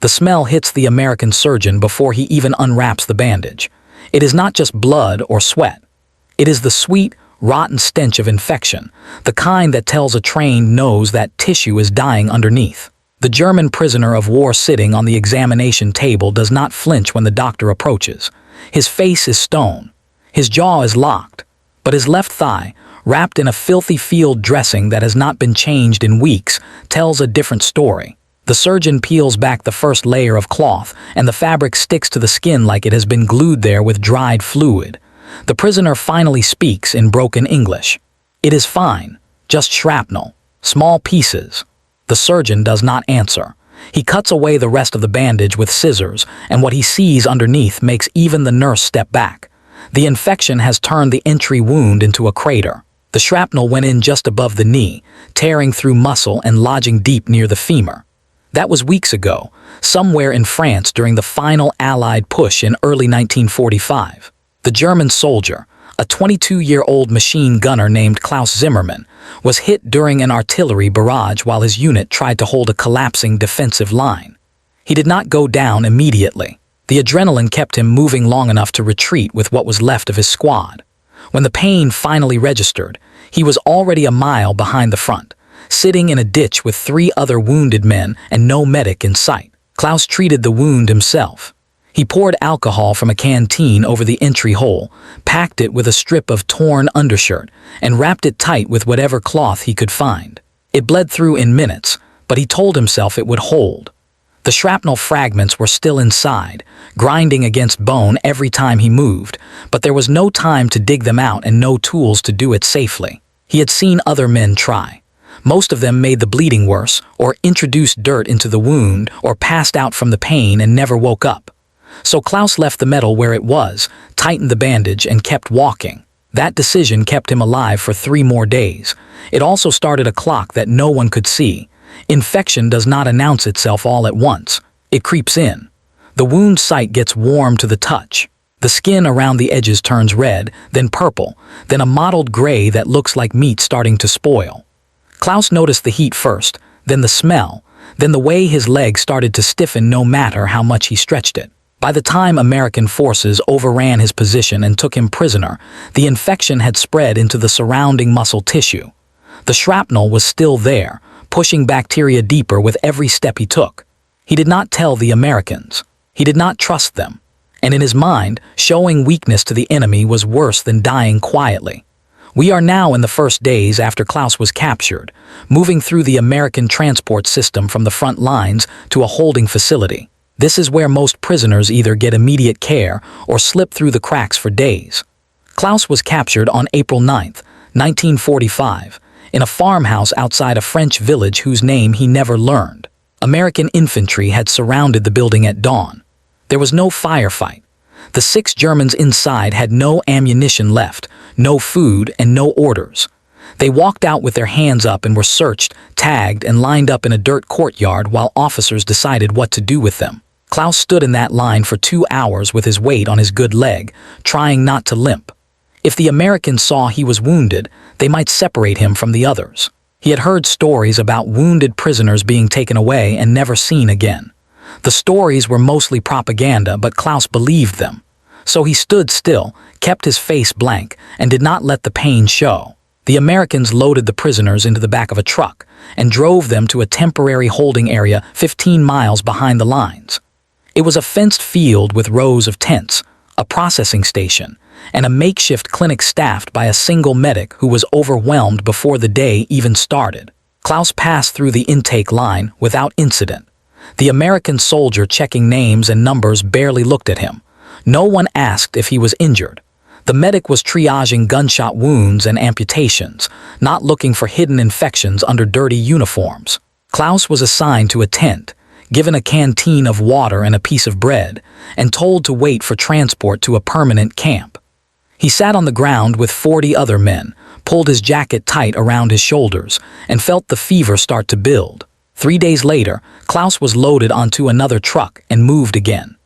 The smell hits the American surgeon before he even unwraps the bandage. It is not just blood or sweat. It is the sweet, rotten stench of infection, the kind that tells a trained nose that tissue is dying underneath. The German prisoner of war sitting on the examination table does not flinch when the doctor approaches. His face is stone. His jaw is locked, but his left thigh, wrapped in a filthy field dressing that has not been changed in weeks, tells a different story. The surgeon peels back the first layer of cloth, and the fabric sticks to the skin like it has been glued there with dried fluid. The prisoner finally speaks in broken English. "It is fine, just shrapnel, small pieces." The surgeon does not answer. He cuts away the rest of the bandage with scissors, and what he sees underneath makes even the nurse step back. The infection has turned the entry wound into a crater. The shrapnel went in just above the knee, tearing through muscle and lodging deep near the femur. That was weeks ago, somewhere in France during the final Allied push in early 1945. The German soldier, a 22-year-old machine gunner named Klaus Zimmermann, was hit during an artillery barrage while his unit tried to hold a collapsing defensive line. He did not go down immediately. The adrenaline kept him moving long enough to retreat with what was left of his squad. When the pain finally registered, he was already a mile behind the front, sitting in a ditch with 3 other wounded men and no medic in sight. Klaus treated the wound himself. He poured alcohol from a canteen over the entry hole, packed it with a strip of torn undershirt, and wrapped it tight with whatever cloth he could find. It bled through in minutes, but he told himself it would hold. The shrapnel fragments were still inside, grinding against bone every time he moved, but there was no time to dig them out and no tools to do it safely. He had seen other men try. Most of them made the bleeding worse, or introduced dirt into the wound, or passed out from the pain and never woke up. So Klaus left the metal where it was, tightened the bandage, and kept walking. That decision kept him alive for 3 more days. It also started a clock that no one could see. Infection does not announce itself all at once. It creeps in. The wound site gets warm to the touch. The skin around the edges turns red, then purple, then a mottled gray that looks like meat starting to spoil. Klaus noticed the heat first, then the smell, then the way his leg started to stiffen no matter how much he stretched it. By the time American forces overran his position and took him prisoner, the infection had spread into the surrounding muscle tissue. The shrapnel was still there, pushing bacteria deeper with every step he took. He did not tell the Americans. He did not trust them. And in his mind, showing weakness to the enemy was worse than dying quietly. We are now in the first days after Klaus was captured, moving through the American transport system from the front lines to a holding facility. This is where most prisoners either get immediate care or slip through the cracks for days. Klaus was captured on April 9, 1945, in a farmhouse outside a French village whose name he never learned. American infantry had surrounded the building at dawn. There was no firefight. The 6 Germans inside had no ammunition left, no food, and no orders. They walked out with their hands up and were searched, tagged, and lined up in a dirt courtyard while officers decided what to do with them. Klaus stood in that line for 2 hours with his weight on his good leg, trying not to limp. If the Americans saw he was wounded, they might separate him from the others. He had heard stories about wounded prisoners being taken away and never seen again. The stories were mostly propaganda, but Klaus believed them. So he stood still, kept his face blank, and did not let the pain show. The Americans loaded the prisoners into the back of a truck and drove them to a temporary holding area 15 miles behind the lines. It was a fenced field with rows of tents, a processing station, and a makeshift clinic staffed by a single medic who was overwhelmed before the day even started. Klaus passed through the intake line without incident. The American soldier checking names and numbers barely looked at him. No one asked if he was injured. The medic was triaging gunshot wounds and amputations, not looking for hidden infections under dirty uniforms. Klaus was assigned to a tent, given a canteen of water and a piece of bread, and told to wait for transport to a permanent camp. He sat on the ground with 40 other men, pulled his jacket tight around his shoulders, and felt the fever start to build. 3 days later, Klaus was loaded onto another truck and moved again.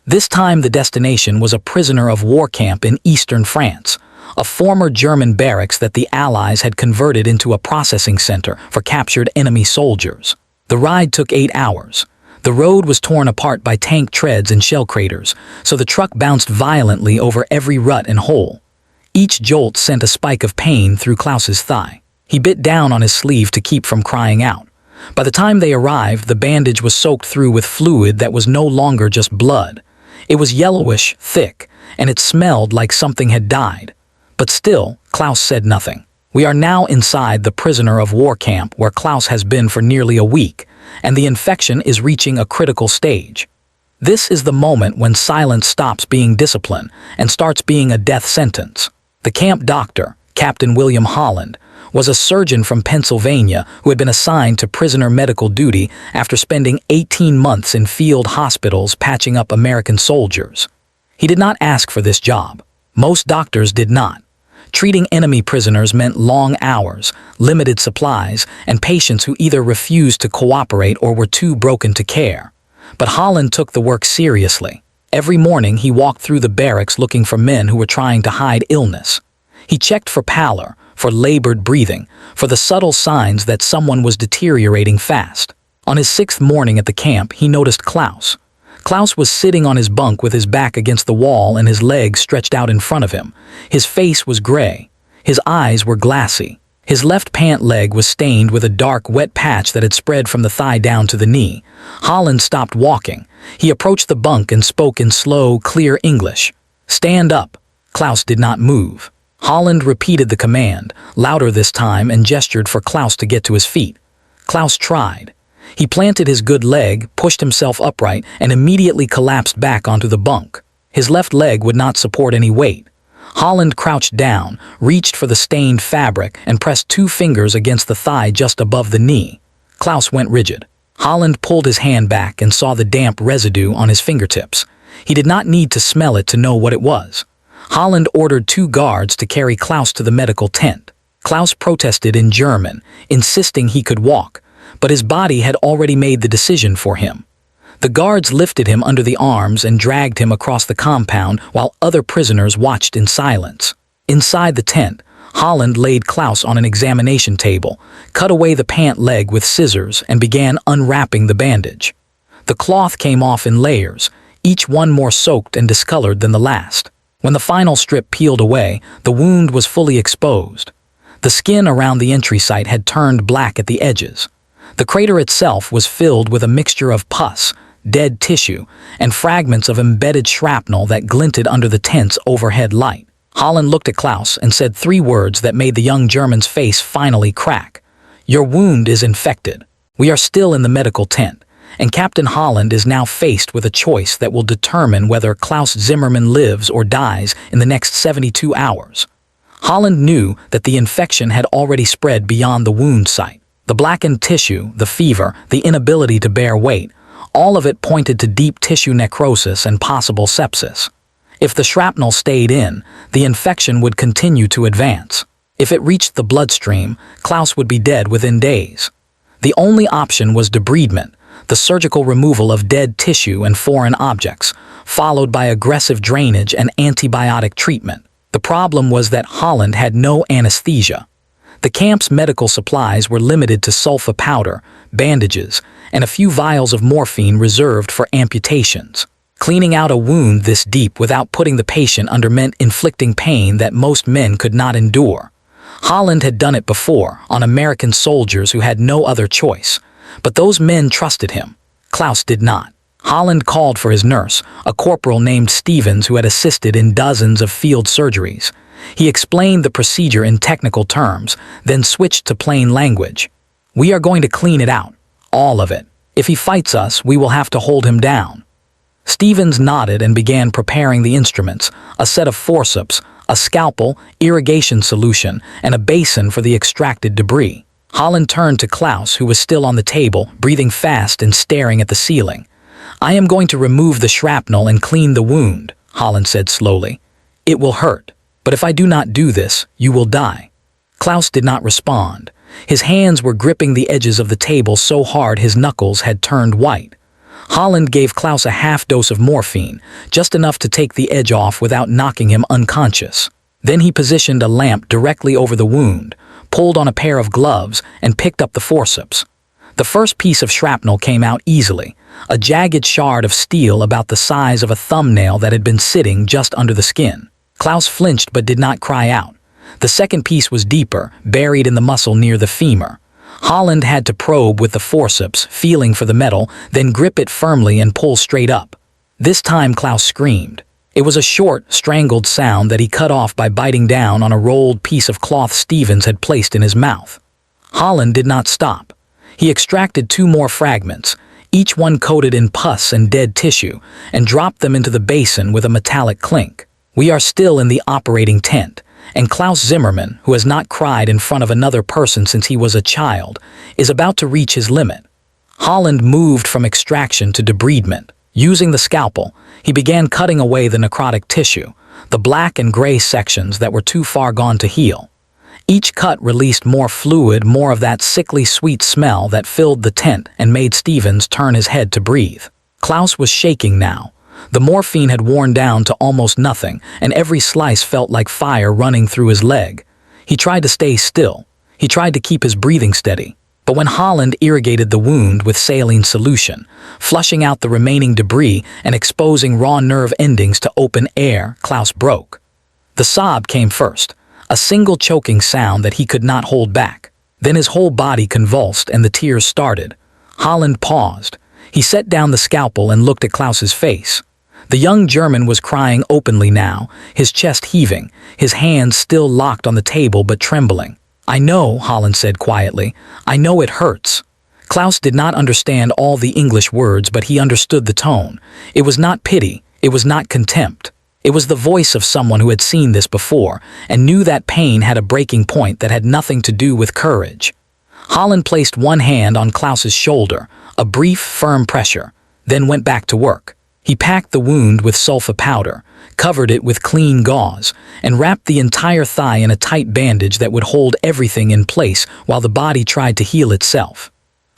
This time the destination was a prisoner of war camp in eastern France, a former German barracks that the Allies had converted into a processing center for captured enemy soldiers. The ride took 8 hours. The road was torn apart by tank treads and shell craters, so the truck bounced violently over every rut and hole. Each jolt sent a spike of pain through Klaus's thigh. He bit down on his sleeve to keep from crying out. By the time they arrived, the bandage was soaked through with fluid that was no longer just blood. It was yellowish, thick, and it smelled like something had died. But still, Klaus said nothing. We are now inside the prisoner of war camp where Klaus has been for nearly a week, and the infection is reaching a critical stage. This is the moment when silence stops being discipline and starts being a death sentence. The camp doctor, Captain William Holland, was a surgeon from Pennsylvania who had been assigned to prisoner medical duty after spending 18 months in field hospitals patching up American soldiers. He did not ask for this job. Most doctors did not. Treating enemy prisoners meant long hours, limited supplies, and patients who either refused to cooperate or were too broken to care. But Holland took the work seriously. Every morning he walked through the barracks looking for men who were trying to hide illness. He checked for pallor, for labored breathing, for the subtle signs that someone was deteriorating fast. On his 6th morning at the camp, he noticed Klaus. Klaus was sitting on his bunk with his back against the wall and his legs stretched out in front of him. His face was gray. His eyes were glassy. His left pant leg was stained with a dark, wet patch that had spread from the thigh down to the knee. Holland stopped walking. He approached the bunk and spoke in slow, clear English. "Stand up." Klaus did not move. Holland repeated the command, louder this time, and gestured for Klaus to get to his feet. Klaus tried. He planted his good leg, pushed himself upright, and immediately collapsed back onto the bunk. His left leg would not support any weight. Holland crouched down, reached for the stained fabric, and pressed 2 fingers against the thigh just above the knee. Klaus went rigid. Holland pulled his hand back and saw the damp residue on his fingertips. He did not need to smell it to know what it was. Holland ordered 2 guards to carry Klaus to the medical tent. Klaus protested in German, insisting he could walk, but his body had already made the decision for him. The guards lifted him under the arms and dragged him across the compound while other prisoners watched in silence. Inside the tent, Holland laid Klaus on an examination table, cut away the pant leg with scissors, and began unwrapping the bandage. The cloth came off in layers, each one more soaked and discolored than the last. When the final strip peeled away, the wound was fully exposed. The skin around the entry site had turned black at the edges. The crater itself was filled with a mixture of pus, dead tissue, and fragments of embedded shrapnel that glinted under the tent's overhead light. Holland looked at Klaus and said 3 words that made the young German's face finally crack. "Your wound is infected." We are still in the medical tent, and Captain Holland is now faced with a choice that will determine whether Klaus Zimmermann lives or dies in the next 72 hours. Holland knew that the infection had already spread beyond the wound site. The blackened tissue, the fever, the inability to bear weight, all of it pointed to deep tissue necrosis and possible sepsis. If the shrapnel stayed in, the infection would continue to advance. If it reached the bloodstream, Klaus would be dead within days. The only option was debridement, the surgical removal of dead tissue and foreign objects, followed by aggressive drainage and antibiotic treatment. The problem was that Holland had no anesthesia. The camp's medical supplies were limited to sulfa powder, bandages, and a few vials of morphine reserved for amputations. Cleaning out a wound this deep without putting the patient under meant inflicting pain that most men could not endure. Holland had done it before on American soldiers who had no other choice, but those men trusted him. Klaus did not. Holland called for his nurse, a corporal named Stevens who had assisted in dozens of field surgeries. He explained the procedure in technical terms, then switched to plain language. "We are going to clean it out, all of it. If he fights us, we will have to hold him down." Stevens nodded and began preparing the instruments, a set of forceps, a scalpel, irrigation solution, and a basin for the extracted debris. Holland turned to Klaus, who was still on the table, breathing fast and staring at the ceiling. "I am going to remove the shrapnel and clean the wound," Holland said slowly. "It will hurt. But if I do not do this, you will die." Klaus did not respond. His hands were gripping the edges of the table so hard his knuckles had turned white. Holland gave Klaus a half dose of morphine, just enough to take the edge off without knocking him unconscious. Then he positioned a lamp directly over the wound, pulled on a pair of gloves, and picked up the forceps. The first piece of shrapnel came out easily, a jagged shard of steel about the size of a thumbnail that had been sitting just under the skin. Klaus flinched but did not cry out. The second piece was deeper, buried in the muscle near the femur. Holland had to probe with the forceps, feeling for the metal, then grip it firmly and pull straight up. This time Klaus screamed. It was a short, strangled sound that he cut off by biting down on a rolled piece of cloth Stevens had placed in his mouth. Holland did not stop. He extracted 2 more fragments, each one coated in pus and dead tissue, and dropped them into the basin with a metallic clink. We are still in the operating tent, and Klaus Zimmermann, who has not cried in front of another person since he was a child, is about to reach his limit. Holland moved from extraction to debridement. Using the scalpel, he began cutting away the necrotic tissue, the black and gray sections that were too far gone to heal. Each cut released more fluid, more of that sickly sweet smell that filled the tent and made Stevens turn his head to breathe. Klaus was shaking now. The morphine had worn down to almost nothing, and every slice felt like fire running through his leg. He tried to stay still. He tried to keep his breathing steady. But when Holland irrigated the wound with saline solution, flushing out the remaining debris and exposing raw nerve endings to open air, Klaus broke. The sob came first. A single choking sound that he could not hold back. Then his whole body convulsed and the tears started. Holland paused. He set down the scalpel and looked at Klaus's face. The young German was crying openly now, his chest heaving, his hands still locked on the table but trembling. "I know," Holland said quietly. "I know it hurts." Klaus did not understand all the English words, but he understood the tone. It was not pity, it was not contempt. It was the voice of someone who had seen this before and knew that pain had a breaking point that had nothing to do with courage. Holland placed one hand on Klaus's shoulder, a brief, firm pressure, then went back to work. He packed the wound with sulfa powder, covered it with clean gauze, and wrapped the entire thigh in a tight bandage that would hold everything in place while the body tried to heal itself.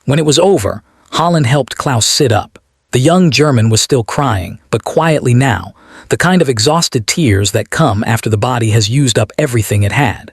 When it was over, Holland helped Klaus sit up. The young German was still crying, but quietly now, the kind of exhausted tears that come after the body has used up everything it had.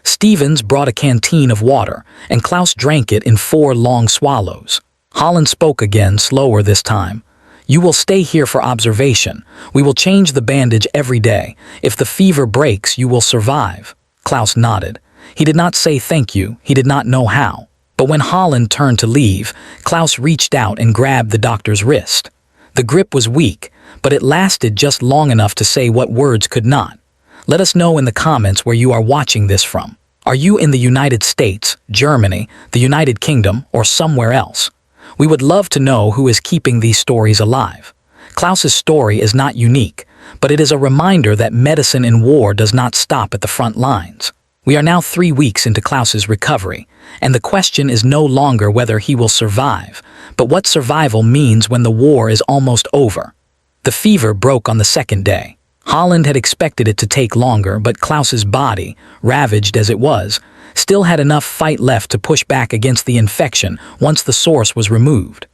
Stevens brought a canteen of water, and Klaus drank it in 4 long swallows. Holland spoke again, slower this time. "You will stay here for observation. We will change the bandage every day. If the fever breaks, you will survive." Klaus nodded. He did not say thank you. He did not know how. But when Holland turned to leave, Klaus reached out and grabbed the doctor's wrist. The grip was weak, but it lasted just long enough to say what words could not. Let us know in the comments where you are watching this from. Are you in the United States, Germany, the United Kingdom, or somewhere else? We would love to know who is keeping these stories alive. Klaus's story is not unique, but it is a reminder that medicine in war does not stop at the front lines. We are now 3 weeks into Klaus's recovery, and the question is no longer whether he will survive, but what survival means when the war is almost over. The fever broke on the 2nd day. Holland had expected it to take longer, but Klaus's body, ravaged as it was, still had enough fight left to push back against the infection once the source was removed.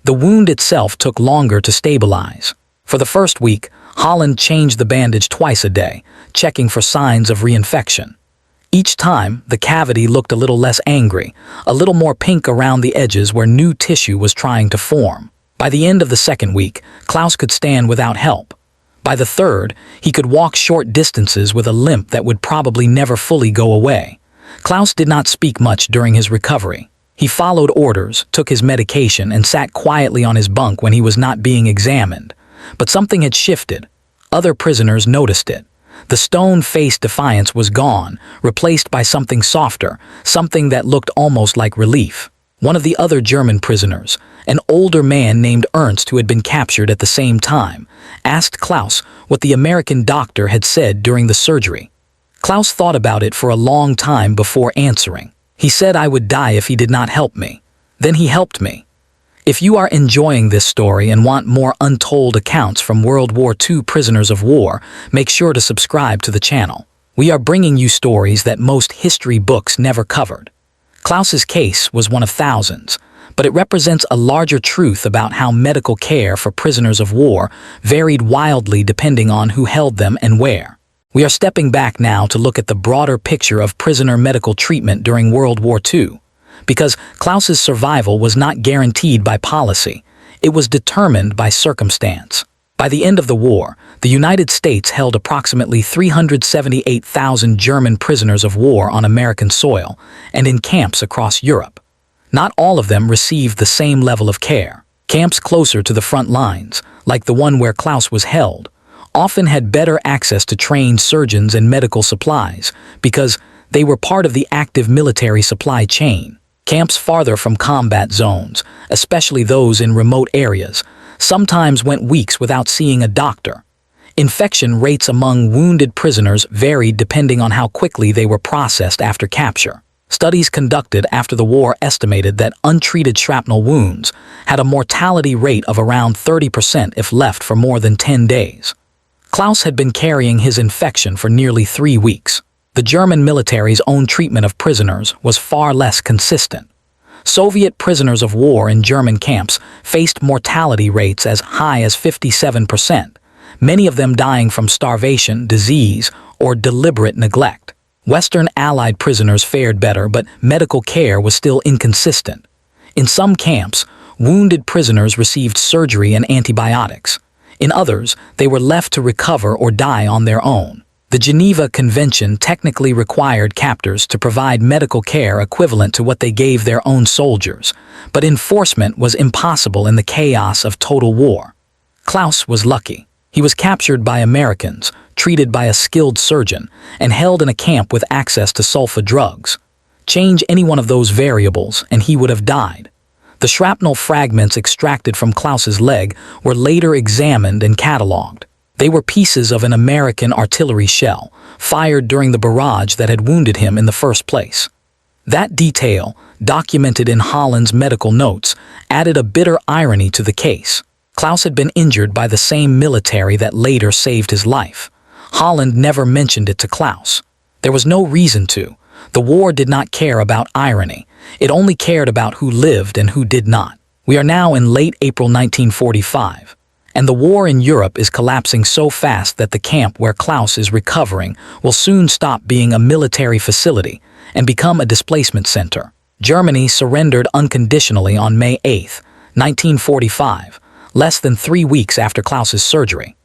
The wound itself took longer to stabilize. For the first week, Holland changed the bandage twice a day, checking for signs of reinfection. Each time, the cavity looked a little less angry, a little more pink around the edges where new tissue was trying to form. By the end of the 2nd week, Klaus could stand without help. By the 3rd, he could walk short distances with a limp that would probably never fully go away. Klaus did not speak much during his recovery. He followed orders, took his medication, and sat quietly on his bunk when he was not being examined. But something had shifted. Other prisoners noticed it. The stone-faced defiance was gone, replaced by something softer, something that looked almost like relief. One of the other German prisoners, an older man named Ernst who had been captured at the same time, asked Klaus what the American doctor had said during the surgery. Klaus thought about it for a long time before answering. He said, "I would die if he did not help me." Then he helped me. If you are enjoying this story and want more untold accounts from World War II prisoners of war, make sure to subscribe to the channel. We are bringing you stories that most history books never covered. Klaus's case was one of thousands, but it represents a larger truth about how medical care for prisoners of war varied wildly depending on who held them and where. We are stepping back now to look at the broader picture of prisoner medical treatment during World War II. because Klaus's survival was not guaranteed by policy. It was determined by circumstance. By the end of the war, the United States held approximately 378,000 German prisoners of war on American soil and in camps across Europe. Not all of them received the same level of care. Camps closer to the front lines, like the one where Klaus was held, often had better access to trained surgeons and medical supplies because they were part of the active military supply chain. Camps farther from combat zones, especially those in remote areas, sometimes went weeks without seeing a doctor. Infection rates among wounded prisoners varied depending on how quickly they were processed after capture. Studies conducted after the war estimated that untreated shrapnel wounds had a mortality rate of around 30% if left for more than 10 days. Klaus had been carrying his infection for nearly 3 weeks. The German military's own treatment of prisoners was far less consistent. Soviet prisoners of war in German camps faced mortality rates as high as 57%, many of them dying from starvation, disease, or deliberate neglect. Western Allied prisoners fared better, but medical care was still inconsistent. In some camps, wounded prisoners received surgery and antibiotics. In others, they were left to recover or die on their own. The Geneva Convention technically required captors to provide medical care equivalent to what they gave their own soldiers, but enforcement was impossible in the chaos of total war. Klaus was lucky. He was captured by Americans, treated by a skilled surgeon, and held in a camp with access to sulfa drugs. Change any one of those variables and he would have died. The shrapnel fragments extracted from Klaus's leg were later examined and catalogued. They were pieces of an American artillery shell, fired during the barrage that had wounded him in the first place. That detail, documented in Holland's medical notes, added a bitter irony to the case. Klaus had been injured by the same military that later saved his life. Holland never mentioned it to Klaus. There was no reason to. The war did not care about irony. It only cared about who lived and who did not. We are now in late April 1945. And the war in Europe is collapsing so fast that the camp where Klaus is recovering will soon stop being a military facility and become a displacement center. Germany surrendered unconditionally on May 8, 1945, less than 3 weeks after Klaus's surgery.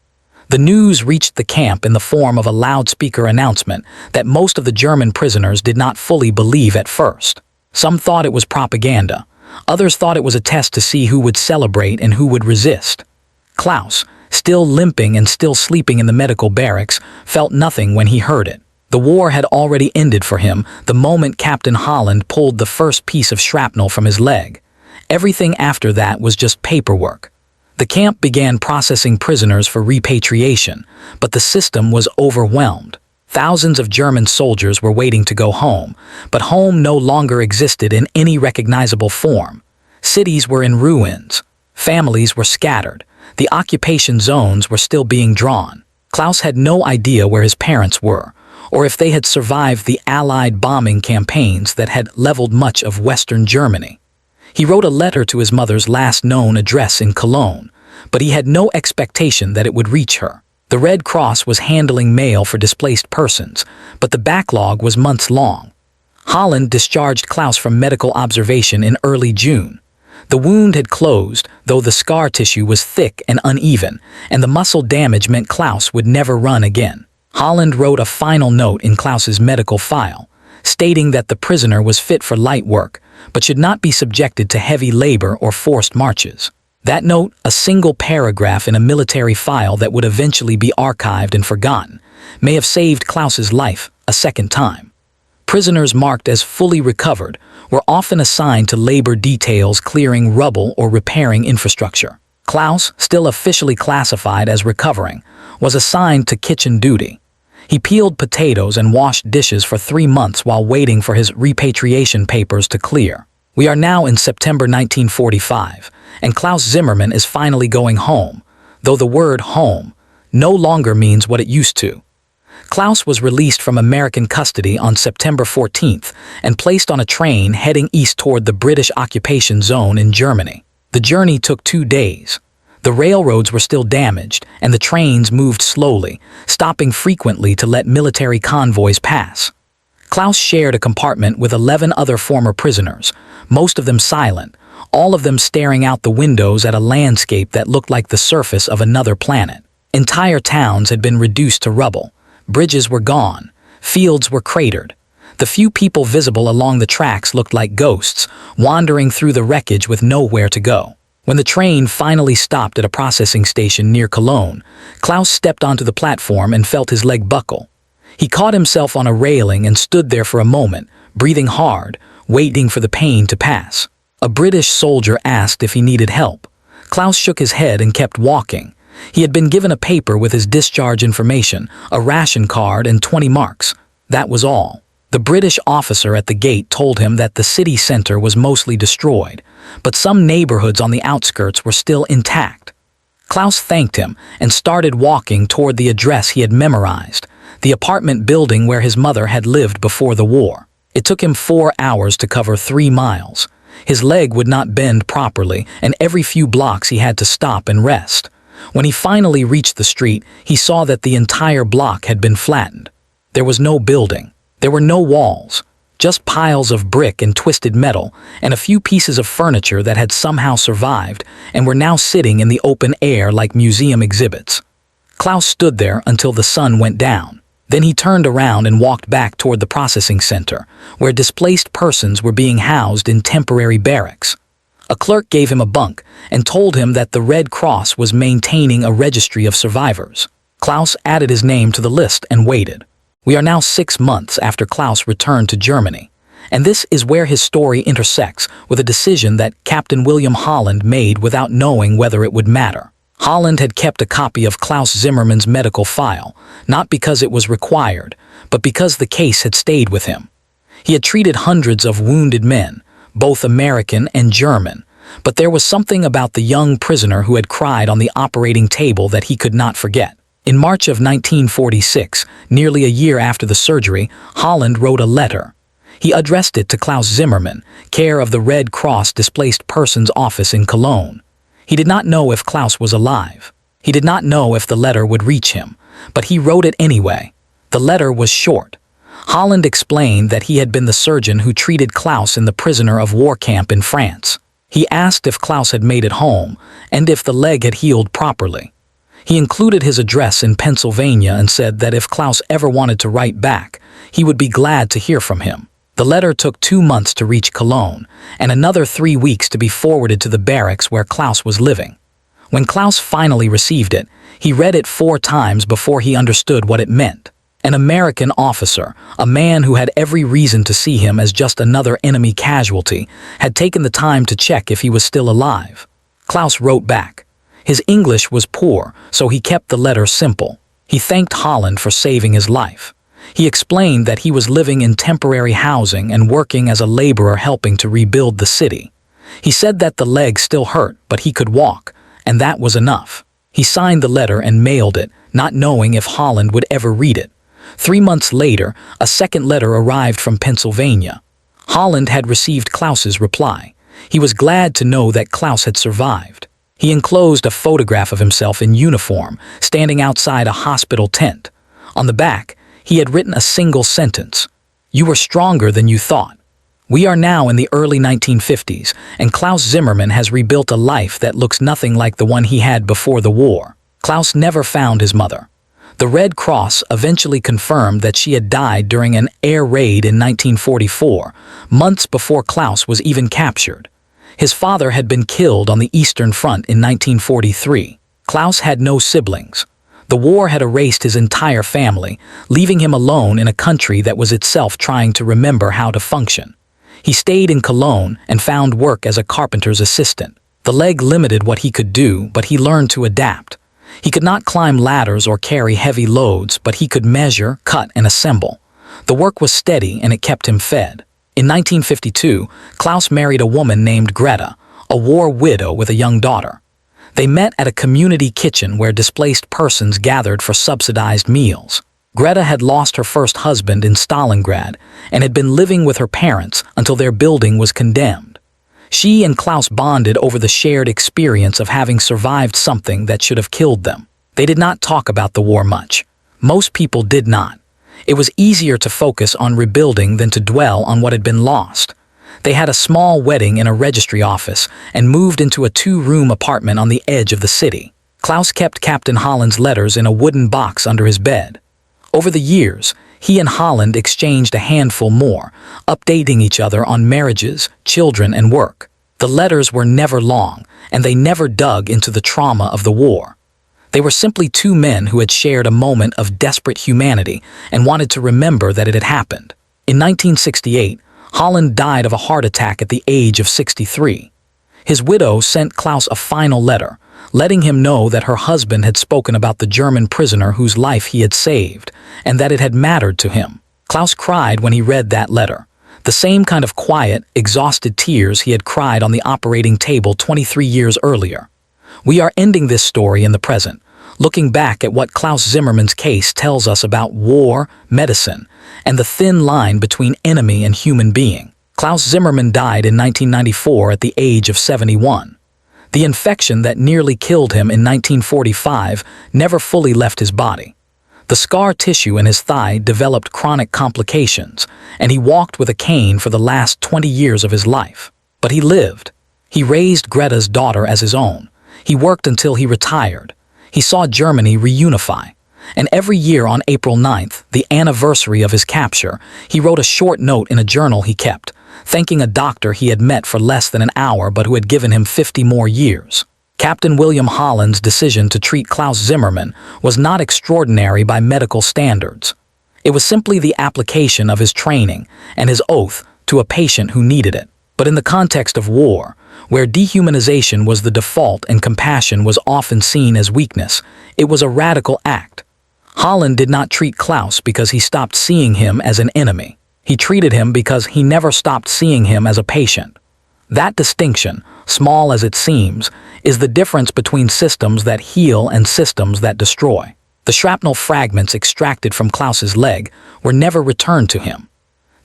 The news reached the camp in the form of a loudspeaker announcement that most of the German prisoners did not fully believe at first. Some thought it was propaganda. Others thought it was a test to see who would celebrate and who would resist. Klaus, still limping and still sleeping in the medical barracks, felt nothing when he heard it. The war had already ended for him the moment Captain Holland pulled the first piece of shrapnel from his leg. Everything after that was just paperwork. The camp began processing prisoners for repatriation, but the system was overwhelmed. Thousands of German soldiers were waiting to go home, but home no longer existed in any recognizable form. Cities were in ruins. Families were scattered. The occupation zones were still being drawn. Klaus had no idea where his parents were, or if they had survived the Allied bombing campaigns that had leveled much of Western Germany. He wrote a letter to his mother's last known address in Cologne, but he had no expectation that it would reach her. The Red Cross was handling mail for displaced persons, but the backlog was months long. Holland discharged Klaus from medical observation in early June. The wound had closed, though the scar tissue was thick and uneven, and the muscle damage meant Klaus would never run again. Holland wrote a final note in Klaus's medical file, stating that the prisoner was fit for light work, but should not be subjected to heavy labor or forced marches. That note, a single paragraph in a military file that would eventually be archived and forgotten, may have saved Klaus's life a second time. Prisoners marked as fully recovered were often assigned to labor details clearing rubble or repairing infrastructure. Klaus, still officially classified as recovering, was assigned to kitchen duty. He peeled potatoes and washed dishes for 3 months while waiting for his repatriation papers to clear. We are now in September 1945, and Klaus Zimmermann is finally going home, though the word home no longer means what it used to. Klaus was released from American custody on September 14th and placed on a train heading east toward the British occupation zone in Germany. The journey took 2 days. The railroads were still damaged, and the trains moved slowly, stopping frequently to let military convoys pass. Klaus shared a compartment with 11 other former prisoners, most of them silent, all of them staring out the windows at a landscape that looked like the surface of another planet. Entire towns had been reduced to rubble. Bridges were gone. Fields were cratered. The few people visible along the tracks looked like ghosts, wandering through the wreckage with nowhere to go. When the train finally stopped at a processing station near Cologne, Klaus stepped onto the platform and felt his leg buckle. He caught himself on a railing and stood there for a moment, breathing hard, waiting for the pain to pass. A British soldier asked if he needed help. Klaus shook his head and kept walking. He had been given a paper with his discharge information, a ration card, and 20 marks. That was all. The British officer at the gate told him that the city center was mostly destroyed, but some neighborhoods on the outskirts were still intact. Klaus thanked him and started walking toward the address he had memorized, the apartment building where his mother had lived before the war. It took him 4 hours to cover 3 miles. His leg would not bend properly, and every few blocks he had to stop and rest. When he finally reached the street, he saw that the entire block had been flattened. There was no building. There were no walls, just piles of brick and twisted metal, and a few pieces of furniture that had somehow survived and were now sitting in the open air like museum exhibits. Klaus stood there until the sun went down. Then he turned around and walked back toward the processing center, where displaced persons were being housed in temporary barracks. A clerk gave him a bunk and told him that the Red Cross was maintaining a registry of survivors. Klaus added his name to the list and waited. We are now 6 months after Klaus returned to Germany, and this is where his story intersects with a decision that Captain William Holland made without knowing whether it would matter. Holland had kept a copy of Klaus Zimmermann's medical file, not because it was required, but because the case had stayed with him. He had treated hundreds of wounded men, both American and German, but there was something about the young prisoner who had cried on the operating table that he could not forget. In March of 1946, nearly a year after the surgery, Holland wrote a letter. He addressed it to Klaus Zimmermann, care of the Red Cross Displaced Persons Office in Cologne. He did not know if Klaus was alive. He did not know if the letter would reach him, but he wrote it anyway. The letter was short. Holland explained that he had been the surgeon who treated Klaus in the prisoner of war camp in France. He asked if Klaus had made it home and if the leg had healed properly. He included his address in Pennsylvania and said that if Klaus ever wanted to write back, he would be glad to hear from him. The letter took 2 months to reach Cologne, and another 3 weeks to be forwarded to the barracks where Klaus was living. When Klaus finally received it, he read it 4 times before he understood what it meant. An American officer, a man who had every reason to see him as just another enemy casualty, had taken the time to check if he was still alive. Klaus wrote back. His English was poor, so he kept the letter simple. He thanked Holland for saving his life. He explained that he was living in temporary housing and working as a laborer helping to rebuild the city. He said that the leg still hurt, but he could walk, and that was enough. He signed the letter and mailed it, not knowing if Holland would ever read it. 3 months later, a second letter arrived from Pennsylvania. Holland had received Klaus's reply. He was glad to know that Klaus had survived. He enclosed a photograph of himself in uniform, standing outside a hospital tent. On the back, he had written a single sentence. "You were stronger than you thought." We are now in the early 1950s, and Klaus Zimmermann has rebuilt a life that looks nothing like the one he had before the war. Klaus never found his mother. The Red Cross eventually confirmed that she had died during an air raid in 1944, months before Klaus was even captured. His father had been killed on the Eastern Front in 1943. Klaus had no siblings. The war had erased his entire family, leaving him alone in a country that was itself trying to remember how to function. He stayed in Cologne and found work as a carpenter's assistant. The leg limited what he could do, but he learned to adapt. He could not climb ladders or carry heavy loads, but he could measure, cut, and assemble. The work was steady and it kept him fed. In 1952, Klaus married a woman named Greta, a war widow with a young daughter. They met at a community kitchen where displaced persons gathered for subsidized meals. Greta had lost her first husband in Stalingrad and had been living with her parents until their building was condemned. She and Klaus bonded over the shared experience of having survived something that should have killed them. They did not talk about the war much. Most people did not. It was easier to focus on rebuilding than to dwell on what had been lost. They had a small wedding in a registry office and moved into a 2-room apartment on the edge of the city. Klaus kept Captain Holland's letters in a wooden box under his bed. Over the years, he and Holland exchanged a handful more, updating each other on marriages, children, and work. The letters were never long, and they never dug into the trauma of the war. They were simply two men who had shared a moment of desperate humanity and wanted to remember that it had happened. In 1968, Holland died of a heart attack at the age of 63. His widow sent Klaus a final letter, letting him know that her husband had spoken about the German prisoner whose life he had saved, and that it had mattered to him. Klaus cried when he read that letter, the same kind of quiet, exhausted tears he had cried on the operating table 23 years earlier. We are ending this story in the present, looking back at what Klaus Zimmermann's case tells us about war, medicine, and the thin line between enemy and human being. Klaus Zimmermann died in 1994 at the age of 71. The infection that nearly killed him in 1945 never fully left his body. The scar tissue in his thigh developed chronic complications, and he walked with a cane for the last 20 years of his life. But he lived. He raised Greta's daughter as his own. He worked until he retired. He saw Germany reunify. And every year on April 9th, the anniversary of his capture, he wrote a short note in a journal he kept, thanking a doctor he had met for less than an hour but who had given him 50 more years. Captain William Holland's decision to treat Klaus Zimmermann was not extraordinary by medical standards. It was simply the application of his training and his oath to a patient who needed it. But in the context of war, where dehumanization was the default and compassion was often seen as weakness, it was a radical act. Holland did not treat Klaus because he stopped seeing him as an enemy. He treated him because he never stopped seeing him as a patient. That distinction, small as it seems, is the difference between systems that heal and systems that destroy. The shrapnel fragments extracted from Klaus's leg were never returned to him.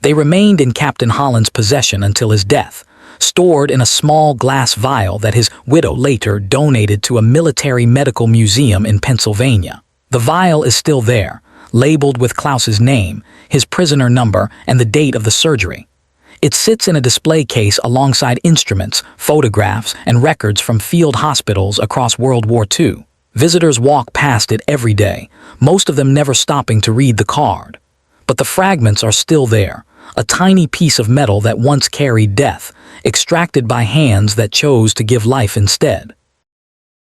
They remained in Captain Holland's possession until his death, stored in a small glass vial that his widow later donated to a military medical museum in Pennsylvania. The vial is still there, labeled with Klaus's name, his prisoner number, and the date of the surgery. It sits in a display case alongside instruments, photographs, and records from field hospitals across World War II. Visitors walk past it every day, most of them never stopping to read the card. But the fragments are still there, a tiny piece of metal that once carried death, extracted by hands that chose to give life instead.